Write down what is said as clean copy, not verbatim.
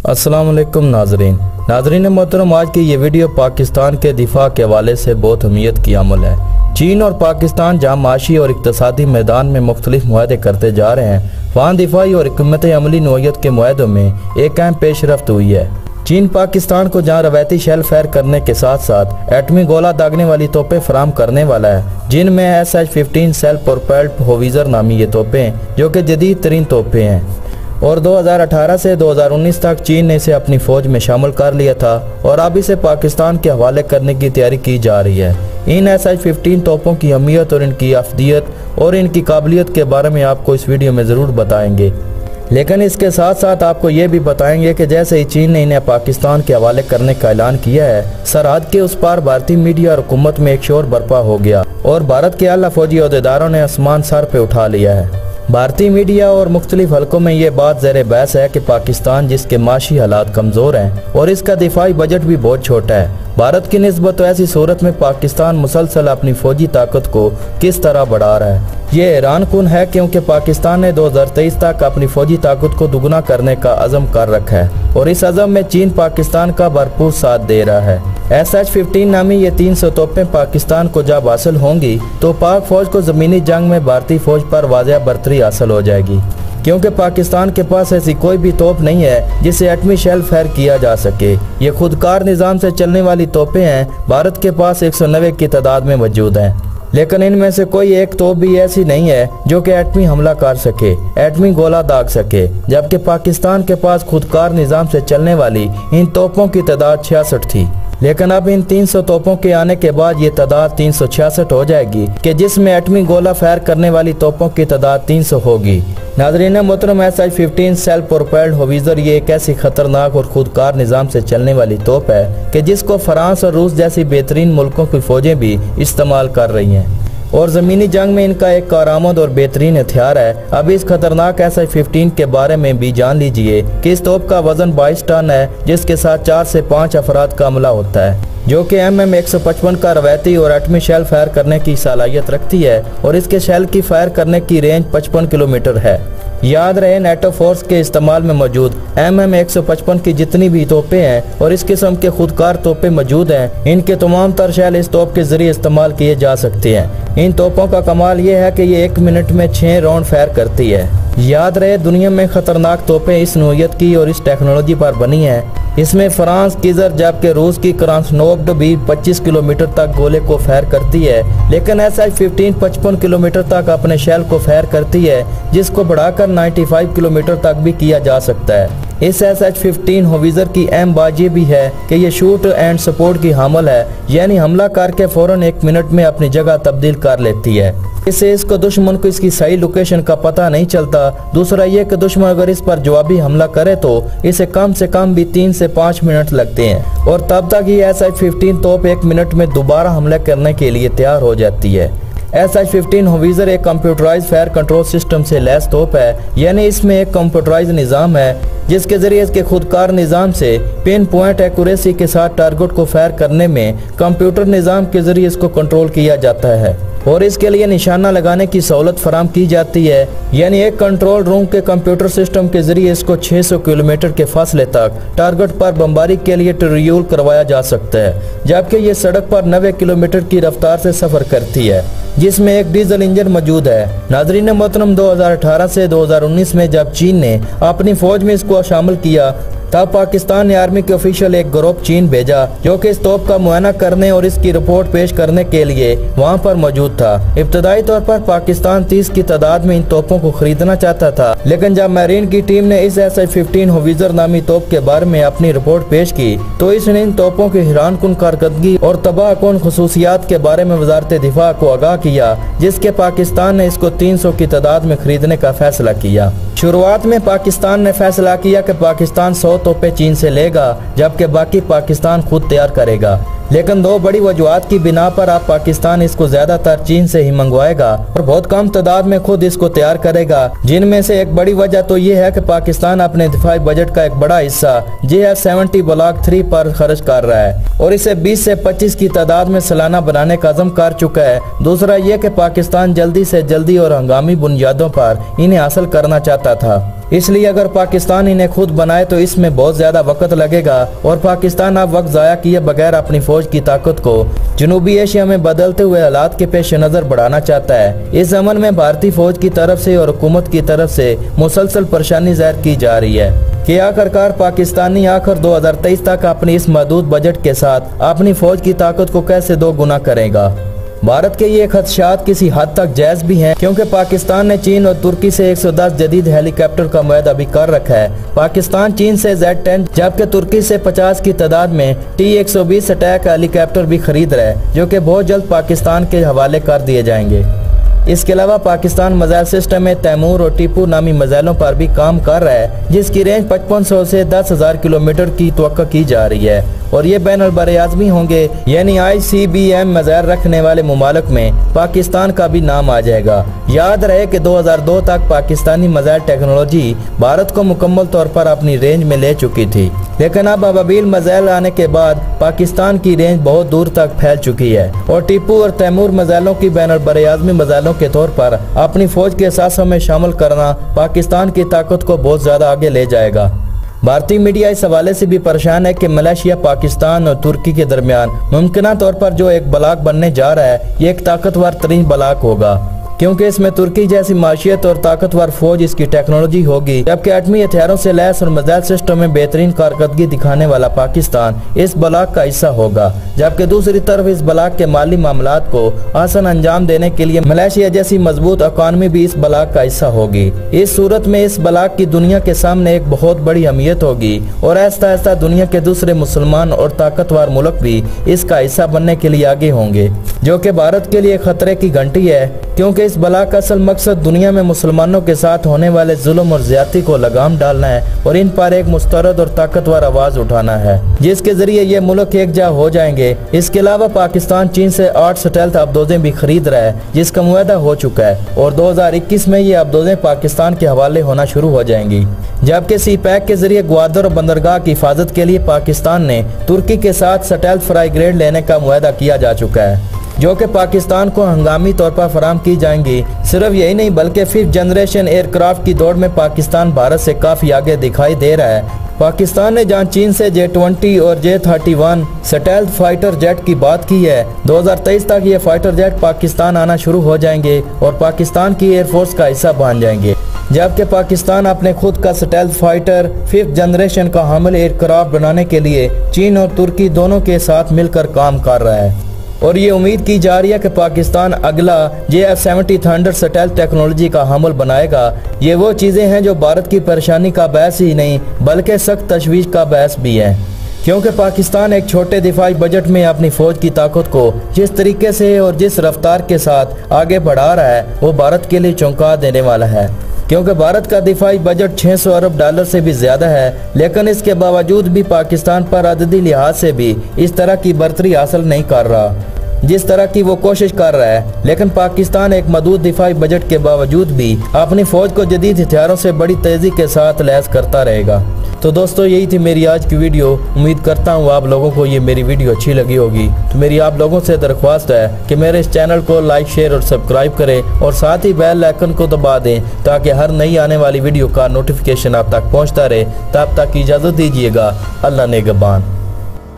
अस्सलाम वालेकुम नाजरीन मोहतरम, आज की ये वीडियो पाकिस्तान के दिफा के हवाले से बहुत अहमियत की अमल है। चीन और पाकिस्तान जहाँ माशी और इक़्तिसादी मैदान में मुख्तलिफ मुआहदे करते जा रहे हैं, वहाँ दिफाई और हिकमत अमली नौयत के मुआहदों में एक अहम पेशरफ्त हुई है। चीन पाकिस्तान को जहाँ रवायती शेल फायर करने के साथ साथ एटमी गोला दागने वाली तोपें फराम करने वाला है, जिनमें SH-15 सेल्फ प्रोपेल्ड होविज़र नामी ये तोपें जो कि जदीद तरीन तोपें हैं और 2018 से 2019 तक चीन ने इसे अपनी फ़ौज में शामिल कर लिया था और अब इसे पाकिस्तान के हवाले करने की तैयारी की जा रही है। इन SH-15 तोपों की अहमियत और इनकी अफदियत और इनकी काबिलियत के बारे में आपको इस वीडियो में ज़रूर बताएंगे, लेकिन इसके साथ साथ आपको ये भी बताएंगे कि जैसे ही चीन ने इन्हें पाकिस्तान के हवाले करने का ऐलान किया है, सरहद के उस पार भारतीय मीडिया और हुकूमत में एक शोर बर्पा हो गया और भारत के आला फौजी अहदेदारों ने आसमान सर पे उठा लिया है। भारतीय मीडिया और मुख्तलिफ हलकों में ये बात ज़ेर बहस है कि पाकिस्तान, जिसके माशी हालात कमज़ोर हैं और इसका दिफाई बजट भी बहुत छोटा है, भारत की निस्बत तो ऐसी सूरत में पाकिस्तान मुसलसल अपनी फ़ौजी ताकत को किस तरह बढ़ा रहा है। ये हैरान कुन है क्योंकि पाकिस्तान ने 2023 तक अपनी फ़ौजी ताकत को दुगना करने का अज़म कर रखा है और इस अज़म में चीन पाकिस्तान का भरपूर साथ दे रहा है। SH-15 नामी ये 300 तोपें पाकिस्तान को जब हासिल होंगी तो पाक फौज को ज़मीनी जंग में भारतीय फौज पर वाज़ेह बरतरी हासिल हो जाएगी, क्योंकि पाकिस्तान के पास ऐसी कोई भी तोप नहीं है जिसे एटमी शेल फायर किया जा सके। ये खुदकार निज़ाम से चलने वाली तोपें हैं। भारत के पास 190 की तादाद में मौजूद हैं, लेकिन इनमें से कोई एक तोप भी ऐसी नहीं है जो कि एटमी हमला कर सके, एटमी गोला दाग सके, जबकि पाकिस्तान के पास खुदकार निज़ाम से चलने वाली इन तोपों की तादाद 66 थी। लेकिन अब इन 300 तोपों के आने के बाद ये तादाद 366 हो जाएगी कि जिसमें एटमी गोला फायर करने वाली तोपों की तादाद 300 होगी। नाज़रीन मोहतरम, SH-15 सेल्फ प्रोपेल्ड होविज़र ये एक ऐसी खतरनाक और खुदकार निज़ाम से चलने वाली तोप है कि जिसको फ्रांस और रूस जैसी बेहतरीन मुल्कों की फ़ौजें भी इस्तेमाल कर रही हैं और ज़मीनी जंग में इनका एक कारआमद और बेहतरीन हथियार है। अब इस खतरनाक SH-15 के बारे में भी जान लीजिए कि इस तोप का वजन 22 टन है, जिसके साथ 4 से 5 अफराद का हमला होता है, जो कि MM-155 का रवायती और एटमी शेल फायर करने की सलाहियत रखती है और इसके शेल की फायर करने की रेंज 55 किलोमीटर है। याद रहे, नेटो फोर्स के इस्तेमाल में मौजूद MM-155 की जितनी भी तोपें हैं और इस किस्म के खुदकार तोपें मौजूद हैं, इनके तमाम तर शेल इस तोप के जरिए इस्तेमाल किए जा सकते हैं। इन तोपों का कमाल ये है कि ये 1 मिनट में 6 राउंड फायर करती है। याद रहे, दुनिया में खतरनाक तोपें इस नौयत की और इस टेक्नोलॉजी पर बनी हैं। इसमें फ्रांस किजर जबकि रूस की क्रॉसनोब्ड भी 25 किलोमीटर तक गोले को फायर करती है, लेकिन SH-15 55 किलोमीटर तक अपने शेल को फायर करती है, जिसको बढ़ाकर 95 किलोमीटर तक भी किया जा सकता है। इस SH-15 होविज़र की अहम बात ये भी है कि ये शूट एंड सपोर्ट की हामिल है, यानी हमला करके फौरन 1 मिनट में अपनी जगह तब्दील कर लेती है। इससे इसको दुश्मन को इसकी सही लोकेशन का पता नहीं चलता। दूसरा ये कि दुश्मन अगर इस पर जवाबी हमला करे तो इसे कम से कम भी 3 से 5 मिनट लगते हैं और तब तक ये SH-15 तोप 1 मिनट में दोबारा हमला करने के लिए तैयार हो जाती है। SH-15 होविज़र एक कंप्यूटराइज फायर कंट्रोल सिस्टम से लैस तोप है, यानी इसमें एक कंप्यूटराइज निज़ाम है जिसके जरिए इसके खुदकार निज़ाम से पिन पॉइंट एक्यूरेसी के साथ टारगेट को फायर करने में कंप्यूटर निज़ाम के जरिए इसको कंट्रोल किया जाता है और इसके लिए निशाना लगाने की सहूलत फराम की जाती है, यानी एक कंट्रोल रूम के कंप्यूटर सिस्टम के जरिए इसको 600 किलोमीटर के फासले तक टारगेट पर बमबारी के लिए ट्रियूल करवाया जा सकता है, जबकि ये सड़क पर 90 किलोमीटर की रफ्तार से सफ़र करती है, जिसमें एक डीजल इंजन मौजूद है। नाज़रीन मोहतरम, 2018 से 2019 में जब चीन ने अपनी फौज में इसको शामिल किया, तब पाकिस्तान ने आर्मी के ऑफिशियल एक ग्रुप चीन भेजा जो कि इस तोप का मुआयना करने और इसकी रिपोर्ट पेश करने के लिए वहां पर मौजूद था। इब्तदाई तौर पर पाकिस्तान 30 की तादाद में इन तोपों को खरीदना चाहता था, लेकिन जब मैरीन की टीम ने इस SH-15 होविज़र नामी तोप के बारे में अपनी रिपोर्ट पेश की तो इसने इन तोपों की हैरान कुन कारकर्दगी और तबाह कुन खसूसियात के बारे में वजारत दिफा को आगाह किया, जिसके पाकिस्तान ने इसको 300 की तादाद में खरीदने का फैसला किया। शुरुआत में पाकिस्तान ने फैसला किया कि पाकिस्तान 100 तोपें चीन से लेगा, जबकि बाकी पाकिस्तान खुद तैयार करेगा, लेकिन 2 बड़ी वजूहात की बिना पर अब पाकिस्तान इसको ज्यादातर चीन से ही मंगवाएगा और बहुत कम तादाद में खुद इसको तैयार करेगा, जिनमें से एक बड़ी वजह तो ये है कि पाकिस्तान अपने दिफाई बजट का एक बड़ा हिस्सा JF-70 ब्लॉक 3 पर खर्च कर रहा है और इसे 20 से 25 की तादाद में सालाना बनाने का अज़म कर चुका है। दूसरा ये कि पाकिस्तान जल्दी से जल्दी और हंगामी बुनियादों पर इन्हें हासिल करना चाहता था। इसलिए अगर पाकिस्तान इन्हें खुद बनाए तो इसमें बहुत ज्यादा वक्त लगेगा और पाकिस्तान अब वक्त जाया किए बगैर अपनी फौज की ताकत को जनूबी एशिया में बदलते हुए हालात के पेश नजर बढ़ाना चाहता है। इस अमल में भारतीय फौज की तरफ से और हुकूमत की तरफ से मुसलसल परेशानी जाहिर की जा रही है कि आखिरकार पाकिस्तानी आखिर 2023 तक अपनी इस महदूद बजट के साथ अपनी फौज की ताकत को कैसे 2 गुना करेगा। भारत के ये खदशात किसी हद तक जायज भी हैं, क्योंकि पाकिस्तान ने चीन और तुर्की से 110 जदीद हेलीकॉप्टर का मुआहदा भी कर रखा है। पाकिस्तान चीन से Z-10 जबकि तुर्की से 50 की तादाद में T-120 अटैक हेलीकॉप्टर भी खरीद रहा है, जो कि बहुत जल्द पाकिस्तान के हवाले कर दिए जाएंगे। इसके अलावा पाकिस्तान मिसाइल सिस्टम में तैमूर और टीपू नामी मिसाइलों पर भी काम कर रहा है, जिसकी रेंज 5500 से 10,000 किलोमीटर की तवक्को की जा रही है और ये बैनुल बरआज़मी होंगे, यानी ICBM मिसाइल रखने वाले मुमालिक में पाकिस्तान का भी नाम आ जाएगा। याद रहे कि 2002 तक पाकिस्तानी मिसाइल टेक्नोलॉजी भारत को मुकम्मल तौर पर अपनी रेंज में ले चुकी थी, लेकिन अब अबाबील मिसाइल आने के बाद पाकिस्तान की रेंज बहुत दूर तक फैल चुकी है और टीपू और तैमूर मिसाइलों की बैनुल बरआज़मी मिसाइलों के तौर पर अपनी फौज के साथों में शामिल करना पाकिस्तान की ताकत को बहुत ज्यादा आगे ले जाएगा। भारतीय मीडिया इस हवाले से भी परेशान है कि मलेशिया, पाकिस्तान और तुर्की के दरमियान मुमकिन तौर पर जो एक ब्लॉक बनने जा रहा है, ये एक ताकतवर तरीन ब्लॉक होगा, क्योंकि इसमें तुर्की जैसी माशियत और ताकतवर फौज इसकी टेक्नोलॉजी होगी, जबकि एटमी हथियारों से लैस और मिसाइल सिस्टम में बेहतरीन कारकर्दगी दिखाने वाला पाकिस्तान इस ब्लॉक का हिस्सा होगा। जबकि दूसरी तरफ इस ब्लॉक के माली मामलात को आसान अंजाम देने के लिए मलेशिया जैसी मजबूत इकॉनमी भी इस ब्लॉक का हिस्सा होगी। इस सूरत में इस ब्लॉक की दुनिया के सामने एक बहुत बड़ी अहमियत होगी और ऐसा ऐसा दुनिया के दूसरे मुसलमान और ताकतवर मुल्क भी इसका हिस्सा बनने के लिए आगे होंगे, जो कि भारत के लिए खतरे की घंटी है, क्योंकि इस ब्लॉक का असल मकसद दुनिया में मुसलमानों के साथ होने वाले जुल्म और ज्यादती को लगाम डालना है और इन पर एक मुस्तरद और ताकतवर आवाज उठाना है, जिसके जरिए ये मुल्क एकजा हो जाएंगे। इसके अलावा पाकिस्तान चीन से 8 स्टेल्थ अबदोजें भी खरीद रहा है, जिसका मुआहदा हो चुका है और 2021 में ये अबदोजें पाकिस्तान के हवाले होना शुरू हो जाएंगी। जबकि सी-पैक के जरिए ग्वादर और बंदरगाह की हिफाजत के लिए पाकिस्तान ने तुर्की के साथ स्टेल्थ फ्राइगेट लेने का मुआहदा किया जा चुका है, जो कि पाकिस्तान को हंगामी तौर पर फराम की जाएंगी। सिर्फ यही नहीं बल्कि 5th जनरेशन एयरक्राफ्ट की दौड़ में पाकिस्तान भारत से काफी आगे दिखाई दे रहा है। पाकिस्तान ने जहां चीन से J-20 और J-31 स्टेल्थ फाइटर जेट की बात की है, 2023 तक ये फाइटर जेट पाकिस्तान आना शुरू हो जाएंगे और पाकिस्तान की एयरफोर्स का हिस्सा बन जाएंगे। जबकि पाकिस्तान अपने खुद का स्टेल्थ फाइटर 5th जनरेशन का हामिल एयरक्राफ्ट बनाने के लिए चीन और तुर्की दोनों के साथ मिलकर काम कर रहा है और ये उम्मीद की जा रही है कि पाकिस्तान अगला JF-70 थंडर स्टेल्थ टेक्नोलॉजी का हामिल बनाएगा। ये वो चीज़ें हैं जो भारत की परेशानी का बहस ही नहीं बल्कि सख्त तशवीश का बहस भी है, क्योंकि पाकिस्तान एक छोटे दिफाई बजट में अपनी फौज की ताकत को जिस तरीके से और जिस रफ्तार के साथ आगे बढ़ा रहा है वो भारत के लिए चौंका देने वाला है, क्योंकि भारत का दिफाई बजट 600 अरब डॉलर से भी ज्यादा है, लेकिन इसके बावजूद भी पाकिस्तान पर अददी लिहाज से भी इस तरह की बढ़तरी हासिल नहीं कर रहा जिस तरह की वो कोशिश कर रहा है। लेकिन पाकिस्तान एक महदूद दिफाई बजट के बावजूद भी अपनी फौज को जदीद हथियारों से बड़ी तेजी के साथ लैस करता रहेगा। तो दोस्तों यही थी मेरी आज की वीडियो। उम्मीद करता हूँ आप लोगों को ये मेरी वीडियो अच्छी लगी होगी। तो मेरी आप लोगों से दरख्वास्त है कि मेरे इस चैनल को लाइक, शेयर और सब्सक्राइब करें और साथ ही बेल आइकन को दबा दें ताकि हर नई आने वाली वीडियो का नोटिफिकेशन आप तक पहुँचता रहे। तब तक इजाज़त दीजिएगा। अल्लाह नेगबान।